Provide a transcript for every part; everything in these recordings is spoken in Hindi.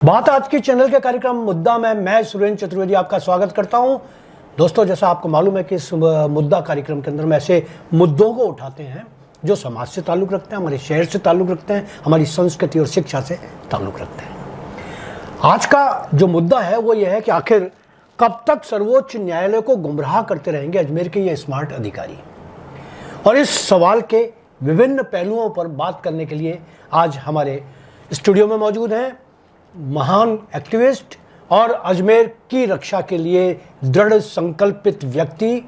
बात आज के चैनल के कार्यक्रम मुद्दा में मैं सुरेंद्र चतुर्वेदी आपका स्वागत करता हूं। दोस्तों, जैसा आपको मालूम है कि इस मुद्दा कार्यक्रम के अंदर हम ऐसे मुद्दों को उठाते हैं जो समाज से ताल्लुक़ रखते हैं, हमारे शहर से ताल्लुक़ रखते हैं, हमारी संस्कृति और शिक्षा से ताल्लुक़ रखते हैं। आज का जो मुद्दा है वो ये है कि आखिर कब तक सर्वोच्च न्यायालय को गुमराह करते रहेंगे अजमेर के ये स्मार्ट अधिकारी। और इस सवाल के विभिन्न पहलुओं पर बात करने के लिए आज हमारे स्टूडियो में मौजूद हैं महान एक्टिविस्ट और अजमेर की रक्षा के लिए दृढ़ संकल्पित व्यक्ति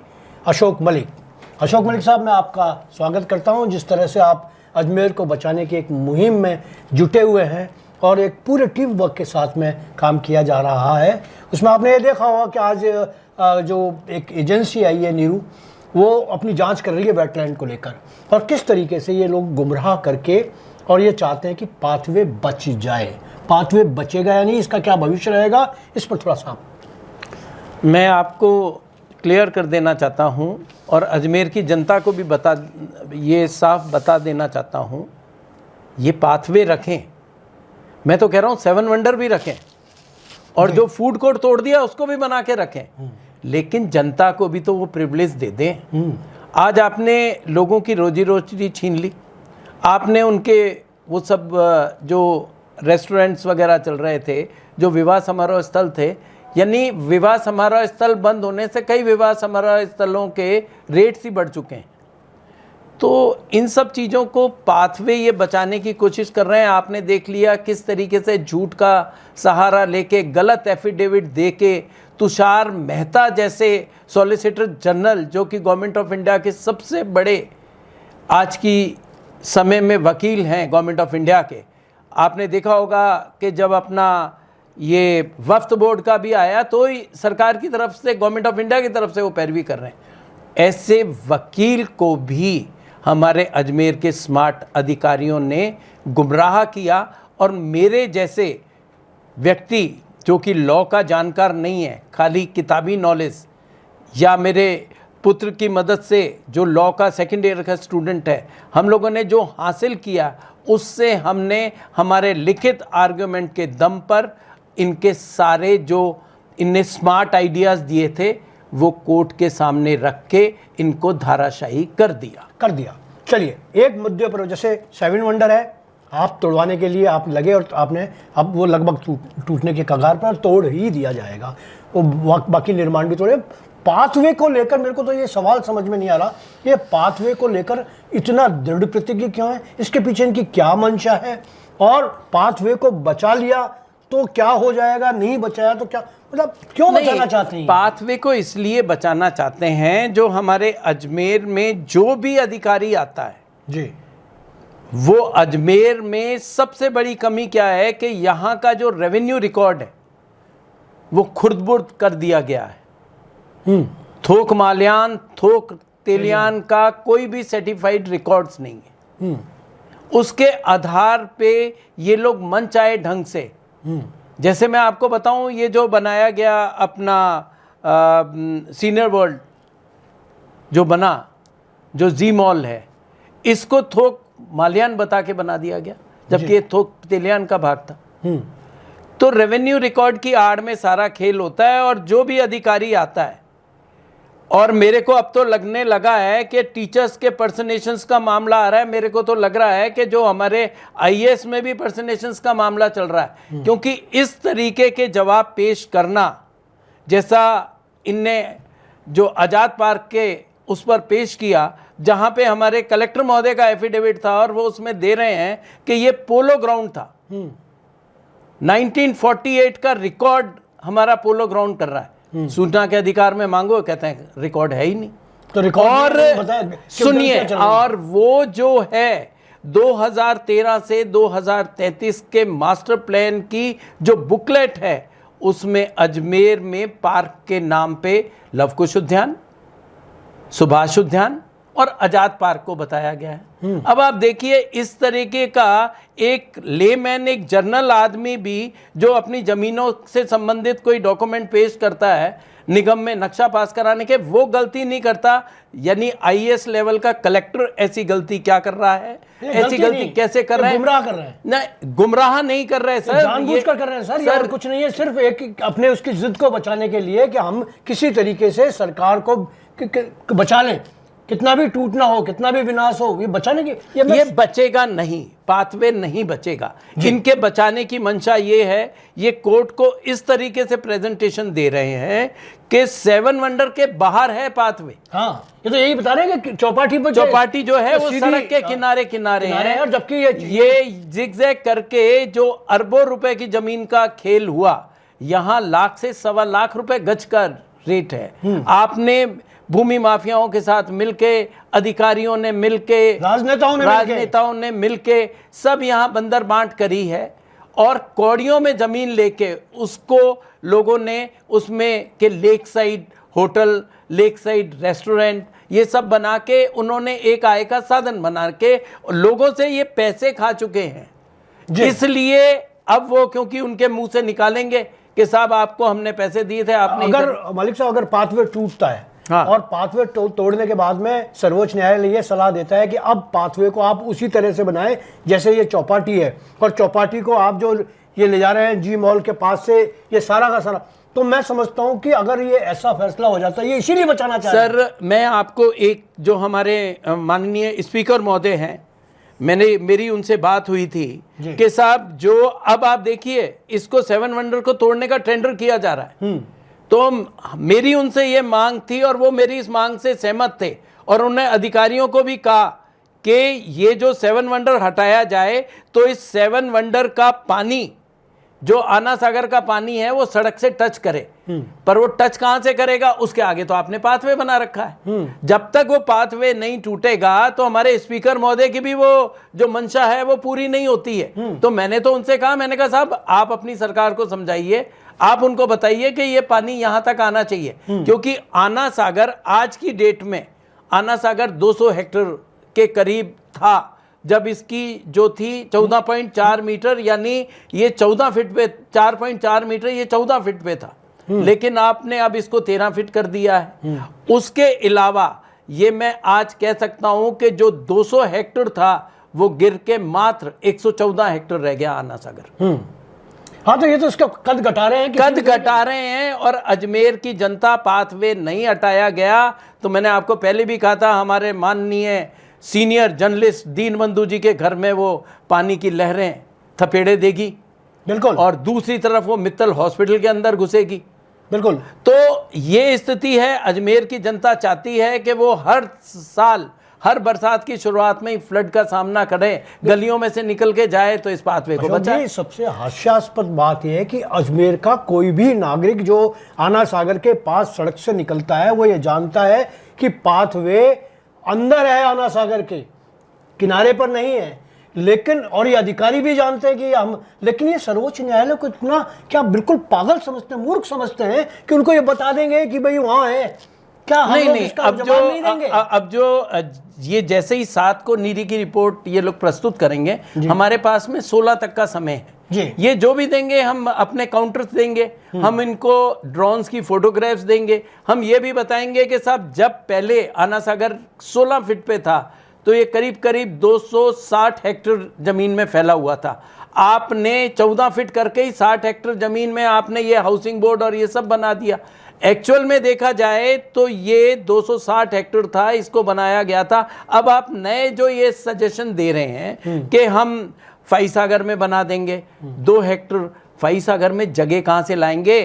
अशोक मलिक। अशोक मलिक साहब, मैं आपका स्वागत करता हूं। जिस तरह से आप अजमेर को बचाने की एक मुहिम में जुटे हुए हैं और एक पूरे टीम वर्क के साथ में काम किया जा रहा है, उसमें आपने ये देखा होगा कि आज जो एक एजेंसी आई है नीरू, वो अपनी जांच कर रही है वेटलैंड को लेकर और किस तरीके से ये लोग गुमराह करके और ये चाहते हैं कि पाथवे बच जाए। पाथवे बचेगा या नहीं, इसका क्या भविष्य रहेगा, इस पर थोड़ा सा मैं आपको क्लियर कर देना चाहता हूं और अजमेर की जनता को भी ये साफ बता देना चाहता हूं, ये पाथवे रखें। मैं तो कह रहा हूं 7 वंडर भी रखें और जो फूड कोर्ट तोड़ दिया उसको भी बना के रखें, लेकिन जनता को भी तो वो प्रिविलेज दे दें। आज आपने लोगों की रोजी रोटी छीन ली, आपने उनके वो सब जो रेस्टोरेंट्स वगैरह चल रहे थे, जो विवाह समारोह स्थल थे, यानी विवाह समारोह स्थल बंद होने से कई विवाह समारोह स्थलों के रेट्स ही बढ़ चुके हैं। तो इन सब चीज़ों को पाथवे ये बचाने की कोशिश कर रहे हैं। आपने देख लिया किस तरीके से झूठ का सहारा लेके, गलत एफिडेविट दे के तुषार मेहता जैसे सॉलिसिटर जनरल, जो कि गवर्नमेंट ऑफ इंडिया के सबसे बड़े आज की समय में वकील हैं गवर्नमेंट ऑफ इंडिया के, आपने देखा होगा कि जब अपना ये वक्फ बोर्ड का भी आया तो ही सरकार की तरफ से, गवर्नमेंट ऑफ इंडिया की तरफ से वो पैरवी कर रहे हैं। ऐसे वकील को भी हमारे अजमेर के स्मार्ट अधिकारियों ने गुमराह किया और मेरे जैसे व्यक्ति जो कि लॉ का जानकार नहीं है, खाली किताबी नॉलेज, या मेरे पुत्र की मदद से जो लॉ का सेकेंड ईयर का स्टूडेंट है, हम लोगों ने जो हासिल किया उससे हमने हमारे लिखित आर्गुमेंट के दम पर इनके सारे जो इनने स्मार्ट आइडियाज़ दिए थे वो कोर्ट के सामने रख के इनको धाराशाही कर दिया। चलिए, एक मुद्दे पर, जैसे 7 वंडर है, आप तोड़वाने के लिए आप लगे और आपने अब वो लगभग टूटने के कगार पर तोड़ ही दिया जाएगा, वो बाकी निर्माण भी तोड़े। पाथवे को लेकर मेरे को तो ये सवाल समझ में नहीं आ रहा, ये पाथवे को लेकर इतना दृढ़ प्रतिज्ञ क्यों है, इसके पीछे इनकी क्या मंशा है, और पाथवे को बचा लिया तो क्या हो जाएगा, नहीं बचाया तो क्या, मतलब क्यों बचाना चाहते हैं? पाथवे को इसलिए बचाना चाहते हैं, जो हमारे अजमेर में जो भी अधिकारी आता है जी, वो अजमेर में सबसे बड़ी कमी क्या है कि यहाँ का जो रेवेन्यू रिकॉर्ड है वो खुर्द-बुर्द कर दिया गया है। थोक माल्यान, थोक तेलियान का कोई भी सर्टिफाइड रिकॉर्ड्स नहीं है। उसके आधार पे ये लोग मन चाहे ढंग से, जैसे मैं आपको बताऊं, ये जो बनाया गया अपना सीनियर वर्ल्ड जो बना, जो जी मॉल है, इसको थोक माल्यान बता के बना दिया गया, जबकि ये थोक तेलियान का भाग था। तो रेवेन्यू रिकॉर्ड की आड़ में सारा खेल होता है। और जो भी अधिकारी आता है, और मेरे को अब तो लगने लगा है कि टीचर्स के पर्सनेशंस का मामला आ रहा है, मेरे को तो लग रहा है कि जो हमारे आईएएस में भी पर्सनेशंस का मामला चल रहा है, क्योंकि इस तरीके के जवाब पेश करना, जैसा इनने जो आज़ाद पार्क के उस पर पेश किया, जहां पे हमारे कलेक्टर महोदय का एफिडेविट था और वो उसमें दे रहे हैं कि ये पोलो ग्राउंड था, 1948 का रिकॉर्ड हमारा पोलो ग्राउंड कर रहा है। सूचना के अधिकार में मांगो, कहते हैं रिकॉर्ड है ही नहीं। तो रिकॉर्ड और सुनिए, और वो जो है 2013 से 2033 के मास्टर प्लान की जो बुकलेट है, उसमें अजमेर में पार्क के नाम पे लवकुश उद्यान, सुभाष उद्यान और आजाद पार्क को बताया गया है। अब आप देखिए इस तरीके का एक लेमैन, एक जर्नल आदमी भी जो अपनी जमीनों से संबंधित कोई डॉक्यूमेंट पेश करता है निगम में नक्शा पास कराने के, वो गलती नहीं करता, यानी आईएएस लेवल का कलेक्टर ऐसी गलती क्या कर रहा है, ऐसी गलती कैसे कर रहे हैं? गुमराह कर रहे हैं। नहीं, गुमराह नहीं कर रहे सर, जानबूझकर कर रहे हैं सर, ये और कुछ नहीं है, सिर्फ एक अपने उसकी जिद को बचाने के लिए कि हम किसी तरीके से सरकार को बचा लें, कितना भी टूटना हो, कितना भी विनाश हो, ये बचाने की ये बचेगा नहीं, पाथवे नहीं बचेगा। इनके बचाने की मंशा ये है, ये कोर्ट को इस तरीके से प्रेजेंटेशन दे रहे हैं कि 7 वंडर के बाहर है पाथवे। हाँ, ये तो यही बता रहे हैं कि चौपाटी पर, चौपाटी जो है वो सड़क के किनारे किनारे है, और जबकि ये जिगजैग करके जो अरबों रुपए की जमीन का खेल हुआ, यहाँ लाख से 1.25 लाख रुपए गज का रेट है। आपने भूमि माफियाओं के साथ मिलके, अधिकारियों ने मिलके, राजनेताओं ने मिलके सब यहाँ बंदर बांट करी है, और कौड़ियों में जमीन लेके उसको लोगों ने उसमें के lake side hotel, lake side restaurant, ये सब बना के उन्होंने एक आय का साधन बना के लोगों से ये पैसे खा चुके हैं। इसलिए अब वो, क्योंकि उनके मुंह से निकालेंगे कि साहब आपको हमने पैसे दिए थे, आपने अगर मलिक साहब अगर पाथवे टूटता है, हाँ, और पाथवे तोड़ने के बाद में सर्वोच्च न्यायालय ये सलाह देता है कि अब पाथवे को आप उसी तरह से बनाएं जैसे ये चौपाटी है, और चौपाटी को आप जो ये ले जा रहे हैं जी मॉल के पास से, ये सारा का सारा, तो मैं समझता हूं कि अगर ये ऐसा फैसला हो जाता है, ये इसीलिए बचाना चाहिए। सर मैं आपको एक, जो हमारे माननीय स्पीकर महोदय हैं, मेरी उनसे बात हुई थी कि साहब जो अब आप देखिए इसको 7 वंडर को तोड़ने का टेंडर किया जा रहा है, तो मेरी उनसे ये मांग थी और वो मेरी इस मांग से सहमत थे, और उन्होंने अधिकारियों को भी कहा कि ये जो 7 वंडर हटाया जाए तो इस 7 वंडर का पानी, जो आना सागर का पानी है, वो सड़क से टच करे। पर वो टच कहां से करेगा, उसके आगे तो आपने पाथवे बना रखा है। जब तक वो पाथवे नहीं टूटेगा तो हमारे स्पीकर महोदय की भी वो जो मंशा है वो पूरी नहीं होती है। तो मैंने तो उनसे कहा, मैंने कहा साहब आप अपनी सरकार को समझाइए, आप उनको बताइए कि ये पानी यहां तक आना चाहिए, क्योंकि आना सागर आज की डेट में, आना सागर 200 हेक्टेयर के करीब था जब इसकी जो थी 14.4 मीटर, यानी ये 14 फीट पे, 4.4 मीटर, ये 14 फीट पे था, लेकिन आपने अब इसको 13 फीट कर दिया है। उसके अलावा ये मैं आज कह सकता हूं कि जो 200 हेक्टेयर था वो गिर के मात्र 114 हेक्टेयर रह गया आना सागर। हाँ, तो ये तो इसका कद घटा रहे हैं, कद घटा रहे हैं। और अजमेर की जनता, पाथवे नहीं हटाया गया तो मैंने आपको पहले भी कहा था, हमारे माननीय सीनियर जर्नलिस्ट दीनबंधु जी के घर में वो पानी की लहरें थपेड़े देगी, बिल्कुल, और दूसरी तरफ वो मित्तल हॉस्पिटल के अंदर घुसेगी, बिल्कुल। तो ये स्थिति है। अजमेर की जनता चाहती है कि वो हर साल, हर बरसात की शुरुआत में ही फ्लड का सामना करे, गलियों में से निकल के जाए तो इस पाथवे को बचाए। सबसे हास्यास्पद बात यह है कि अजमेर का कोई भी नागरिक जो आना सागर के पास सड़क से निकलता है, वो ये जानता है कि पाथवे अंदर है, आना सागर के किनारे पर नहीं है। लेकिन और ये अधिकारी भी जानते हैं कि हम, लेकिन ये सर्वोच्च न्यायालय को इतना क्या बिल्कुल पागल समझते हैं, मूर्ख समझते हैं कि उनको ये बता देंगे कि भाई वहां है, क्या हम लोग इसका जवाब नहीं देंगे? अब जो ये जैसे ही 7 को नीरी की रिपोर्ट ये लोग प्रस्तुत करेंगे, हमारे पास में 16 तक का समय है। ये जो भी देंगे हम अपने काउंटर्स देंगे, हम इनको ड्रोन्स की फोटोग्राफ्स देंगे, हम ये भी बताएंगे कि साहब जब पहले आना सागर 16 फीट पे था तो ये करीब करीब 260 हेक्टेयर जमीन में फैला हुआ था। आपने 14 फीट करके ही 60 हेक्टेयर जमीन में आपने ये हाउसिंग बोर्ड और ये सब बना दिया। एक्चुअल में देखा जाए तो ये 260 हेक्टेयर था, इसको बनाया गया था। अब आप नए जो ये सजेशन दे रहे हैं कि हम फईसागर में बना देंगे 2 हेक्टेयर, फईसागर में जगह कहाँ से लाएंगे?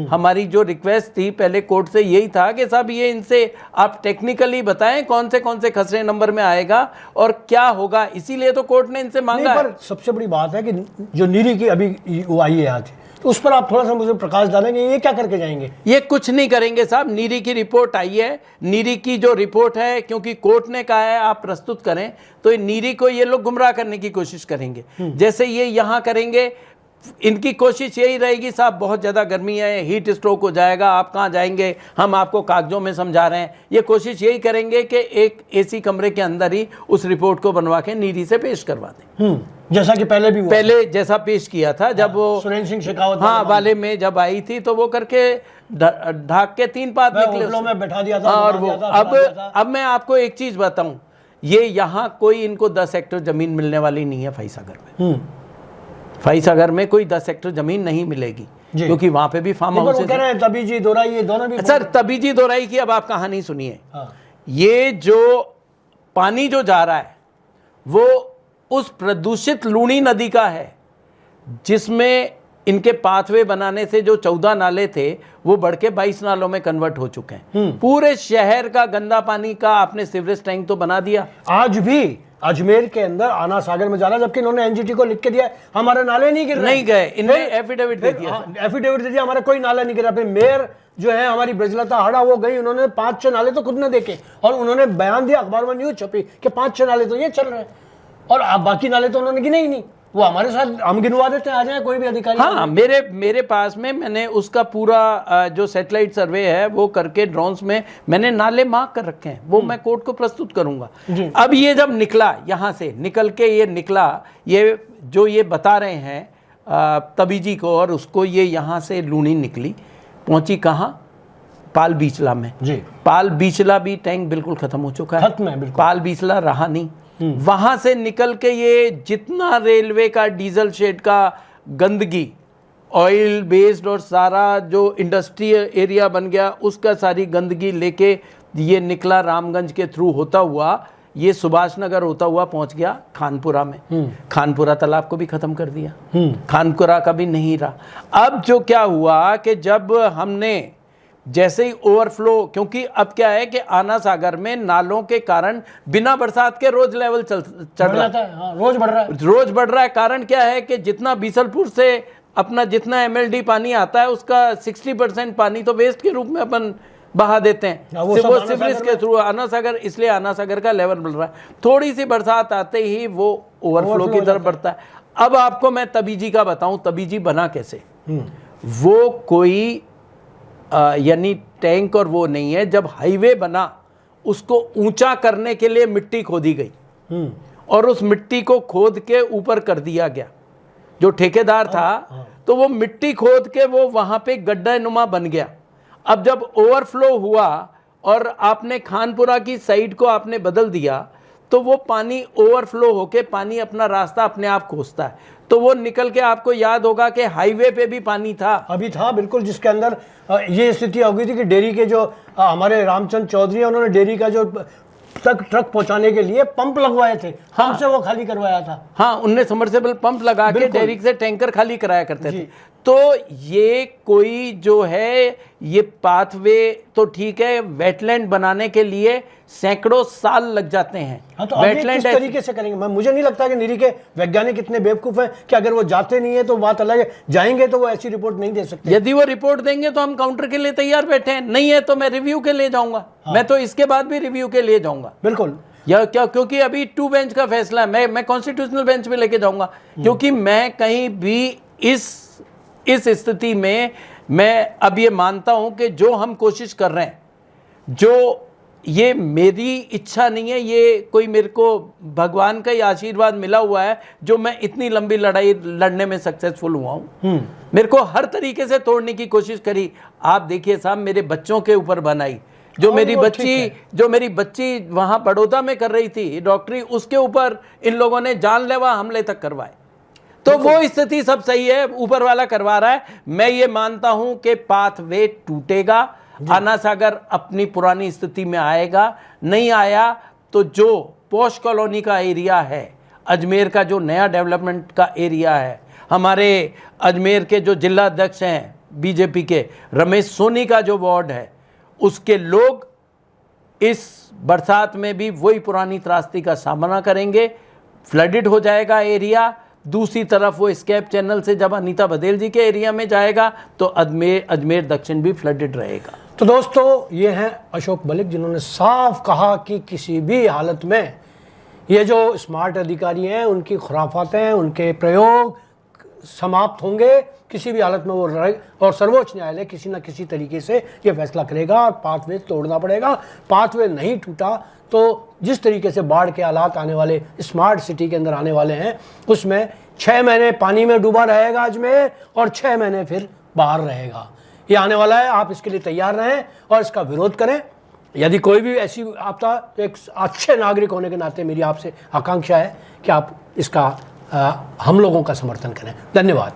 हमारी जो रिक्वेस्ट थी पहले कोर्ट से यही था कि साहब ये इनसे आप टेक्निकली बताएं कौन से खसरे नंबर में आएगा और क्या होगा, इसीलिए तो कोर्ट ने इनसे मांगा। पर सबसे बड़ी बात है कि जो नीरी की अभी वो आई है आज, तो उस पर आप थोड़ा सा मुझे प्रकाश डालेंगे, ये क्या करके जाएंगे? ये कुछ नहीं करेंगे साहब। नीरी की रिपोर्ट आई है, नीरी की जो रिपोर्ट है, क्योंकि कोर्ट ने कहा है आप प्रस्तुत करें, तो नीरी को ये लोग गुमराह करने की कोशिश करेंगे। जैसे ये यहाँ करेंगे, इनकी कोशिश यही रहेगी साहब बहुत ज़्यादा गर्मी है, हीट स्ट्रोक हो जाएगा, आप कहाँ जाएंगे, हम आपको कागजों में समझा रहे हैं। ये कोशिश यही करेंगे कि एक एसी कमरे के अंदर ही उस रिपोर्ट को बनवा के नीरी से पेश करवा दें। जैसा कि पहले भी हुआ, पहले जैसा पेश किया था जब वो सुरेंद्र सिंह शेखावत हाँ वाले में जब आई थी, तो वो करके ढाक के 3 पात निकले होटलों में बैठा दिया था। और वो अब मैं आपको एक चीज बताऊं, ये यहाँ कोई इनको 10 हेक्टेयर जमीन मिलने वाली नहीं है फईसागर में। फईसागर में कोई 10 हेक्टेयर जमीन नहीं मिलेगी, क्योंकि वहां पे भी फार्म हाउस है। तबीजी दोराई, ये दोनों भी सर, तबीजी दोराई की अब आप कहानी सुनिए। हाँ। ये जो पानी जो जा रहा है वो उस प्रदूषित लूणी नदी का है, जिसमें इनके पाथवे बनाने से जो 14 नाले थे वो बढ़ के 22 नालों में कन्वर्ट हो चुके हैं। पूरे शहर का गंदा पानी का आपने सीवरेज टैंक तो बना दिया। आज भी अजमेर के अंदर आना सागर में जा रहा है, जबकि इन्होंने एनजीटी को लिख के दिया हमारे नाले नहीं गिर रहे, नहीं गए, इन्होंने एफिडेविट दे दिया, एफिडेविट दे दिया हमारा कोई नाला नहीं गिरा। फिर मेयर जो है हमारी ब्रजलता हड़ा, वो गई, उन्होंने 5-6 नाले तो खुद ने देखे और उन्होंने बयान दिया, अखबार में न्यूज छपी कि 5-6 नाले तो ये चल रहे हैं और अब बाकी नाले तो उन्होंने गिने ही नहीं। वो हमारे साथ हम गिनवा देते हैं, आ जाए कोई भी अधिकारी। हाँ, मेरे पास में मैंने उसका पूरा जो सैटेलाइट सर्वे है वो करके ड्रोन्स में मैंने नाले मार्क कर रखे हैं, वो मैं कोर्ट को प्रस्तुत करूंगा। अब ये जब निकला, यहाँ से निकल के ये निकला, ये जो ये बता रहे हैं तबीजी को, और उसको ये यहाँ से लूणी निकली, पहुंची कहाँ? पाल बीचला में जी। पाल बीचला भी टैंक बिल्कुल खत्म हो चुका है, खत्म है बिल्कुल। पाल बीचला रहा नहीं। वहां से निकल के ये जितना रेलवे का डीजल शेड का गंदगी, ऑयल बेस्ड और सारा जो इंडस्ट्रियल एरिया बन गया, उसका सारी गंदगी लेके ये निकला रामगंज के थ्रू होता हुआ, ये सुभाष नगर होता हुआ पहुंच गया खानपुरा में। खानपुरा तालाब को भी खत्म कर दिया, खानपुरा का भी नहीं रहा। अब जो क्या हुआ कि जब हमने जैसे ही ओवरफ्लो, क्योंकि अब क्या है कि आना सागर में नालों के कारण बिना बरसात के रोज लेवल चढ़ रहा है। हाँ, रोज बढ़ रहा है। कारण क्या है कि जितना बीसलपुर से अपना जितना एमएलडी पानी आता है उसका 60% पानी तो वेस्ट के रूप में अपन बहा देते हैं, वो सिवरेज के थ्रू आना सागर, इसलिए आना सागर का लेवल बढ़ रहा है। थोड़ी सी बरसात आते ही वो ओवरफ्लो की तरफ बढ़ता है। अब आपको मैं तबीजी का बताऊं, तबीजी बना कैसे। वो कोई यानी टैंक और वो नहीं है। जब हाईवे बना, उसको ऊंचा करने के लिए मिट्टी खोदी गई और उस मिट्टी को खोद के ऊपर कर दिया गया। जो ठेकेदार था तो वो मिट्टी खोद के वो वहां पे गड्ढा नुमा बन गया। अब जब ओवरफ्लो हुआ और आपने खानपुरा की साइड को आपने बदल दिया, तो वो पानी ओवरफ्लो होके पानी अपना रास्ता अपने आप खोजता है। तो वो निकल के, आपको याद होगा कि हाईवे पे भी पानी था, अभी था बिल्कुल, जिसके अंदर ये स्थिति हो गई थी कि डेयरी के जो हमारे रामचंद्र चौधरी, उन्होंने डेयरी का जो तक ट्रक पहुंचाने के लिए पंप लगवाए थे, पंप से वो खाली करवाया था। हाँ, उनने सबमर्सिबल पंप लगा के डेयरी से टैंकर खाली कराया करते थे। तो ये कोई जो है ये पाथवे तो ठीक है, वेटलैंड बनाने के लिए सैकड़ों साल लग जाते हैं। हाँ, तो वेटलैंड किस तरीके से करेंगे? मुझे नहीं लगता कि नीरी के वैज्ञानिक इतने बेवकूफ हैं कि अगर वो जाते नहीं है तो बात अलग है, जाएंगे तो वो ऐसी रिपोर्ट नहीं दे सकते। यदि वो रिपोर्ट देंगे तो हम काउंटर के लिए तैयार बैठे हैं, नहीं है तो मैं रिव्यू के लिए जाऊंगा। हाँ। मैं तो इसके बाद भी रिव्यू के लिए जाऊंगा बिल्कुल, या क्या, क्योंकि अभी 2 बेंच का फैसला है। मैं कॉन्स्टिट्यूशनल बेंच पे लेके जाऊंगा, क्योंकि मैं कहीं भी इस स्थिति में मैं अब ये मानता हूं कि जो हम कोशिश कर रहे हैं, जो ये मेरी इच्छा नहीं है, ये कोई मेरे को भगवान का ही आशीर्वाद मिला हुआ है जो मैं इतनी लंबी लड़ाई लड़ने में सक्सेसफुल हुआ हूं। मेरे को हर तरीके से तोड़ने की कोशिश करी। आप देखिए साहब, मेरे बच्चों के ऊपर बनाई, जो मेरी बच्ची वहां बड़ौदा में कर रही थी डॉक्टरी, उसके ऊपर इन लोगों ने जानलेवा हमले तक करवाए। तो वो स्थिति सब सही है, ऊपर वाला करवा रहा है। मैं ये मानता हूं कि पाथवे टूटेगा, आना सागर अपनी पुरानी स्थिति में आएगा। नहीं आया तो जो पॉश कॉलोनी का एरिया है, अजमेर का जो नया डेवलपमेंट का एरिया है, हमारे अजमेर के जो जिला अध्यक्ष हैं बीजेपी के रमेश सोनी का जो वार्ड है, उसके लोग इस बरसात में भी वही पुरानी त्रासदी का सामना करेंगे। फ्लडेड हो जाएगा एरिया। दूसरी तरफ वो स्केप चैनल से जब अनीता बघेल जी के एरिया में जाएगा तो अजमेर दक्षिण भी फ्लडेड रहेगा। तो दोस्तों, ये हैं अशोक मलिक, जिन्होंने साफ कहा कि किसी भी हालत में ये जो स्मार्ट अधिकारी हैं उनकी खुराफातें, उनके प्रयोग समाप्त होंगे, किसी भी हालत में वो रहे, और सर्वोच्च न्यायालय किसी न किसी तरीके से ये फैसला करेगा और पाथवे तोड़ना पड़ेगा। पाथवे नहीं टूटा तो जिस तरीके से बाढ़ के हालात आने वाले, स्मार्ट सिटी के अंदर आने वाले हैं, उसमें 6 महीने पानी में डूबा रहेगा अजमेर और 6 महीने फिर बाहर रहेगा। ये आने वाला है, आप इसके लिए तैयार रहें और इसका विरोध करें। यदि कोई भी ऐसी आपका, तो एक अच्छे नागरिक होने के नाते मेरी आपसे आकांक्षा है कि आप इसका हम लोगों का समर्थन करें। धन्यवाद।